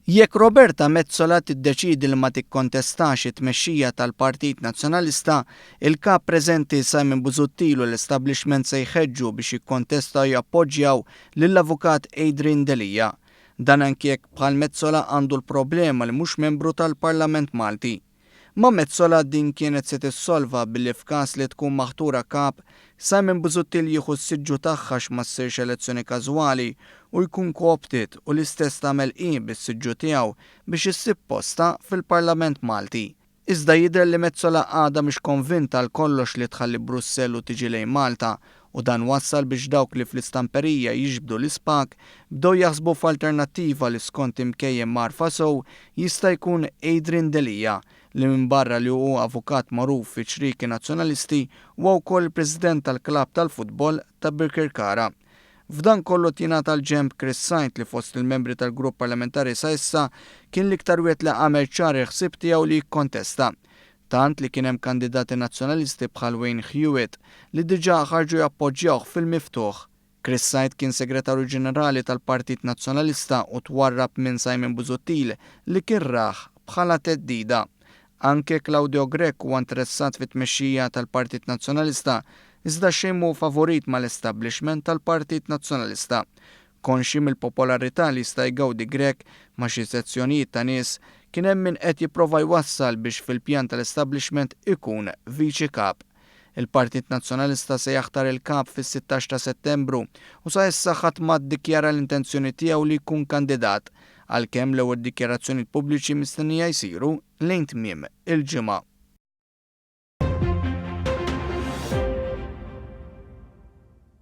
Jekk Roberta Mezzola tiddeċiedi li ma tikkontestax it-tmexxija tal-Partit Nazzjonalista, il-kap preżenti Simon Busuttil u l-establishment se jħeġġu biex jikkontestaw jappoġġjaw lill-avukat Adrian Delija. Dan anke jekk bħal Mezzola għandu l-problema li mhux membru tal-Parlament Malti. Ma Mezzola din kienet se tissolva billi f'każ li tkun maħtura kap, Simon Busuttil jieħu s-siġġu tagħha ma ssirx elezzjoni każwali u jkun kooptit u l-istess tagħmel bis-siġġu tiegħu biex issib posta fil-Parlament Malti. Iżda jidher li Mezzola għadha mhix konvinta għal kollox li tħalli Brussell u tiġi lejn Malta u dan wassal biex dawk li fl-istamperija jiġbdu l-ispak bdew jaħsbu f'alternattiva li skont imkejjem marfa sew jista' jkun Adrian Delija li minbarra li hu avukat magħruf fi ċriki nazzjonalisti huwa wkoll President tal-klabb tal-futbol ta' Birkirkara. F'dan kollu tingħata l-ġenb Chris Saint li fost il-membri tal-grupp parlamentari sa issa kien l-iktar wieħed li għamel ċar il-ħsieb tiegħu li jikkontesta. Tant li kien hemm kandidati nazzjonalisti bħal Wayne Hewitt li diġà ħarġu jappoġġjawh fil-miftuħ. Chris Saint kien segretarju ġenerali tal-Partit Nazzjonalista u twarrab minn Simon Busuttil li kien raħ bħala teddida. Anke Claudio Grech huwa interessat fit-tmexxija tal-Partit Nazzjonalista iżda xejn mhu favorit mal-establishment tal-Partit Nazzjonalista. Konxi mill-popolarità li jista' jgawdi Grech ma' xi sezzjonijiet ta' nies kien hemm min qed jipprova jwassal biex fil-pjan tal-establishment ikun viċi kap. Il-Partit Nazzjonalista se jaħtar il-kap fis-16 ta' Settembru u sa issa ħadd ma ddikjara l-intenzjoni tiegħu li jkun kandidat għalkemm l-ewwel dikjarazzjonijiet pubbliċi mistennija jsiru lejn tmiem il-ġimgħa.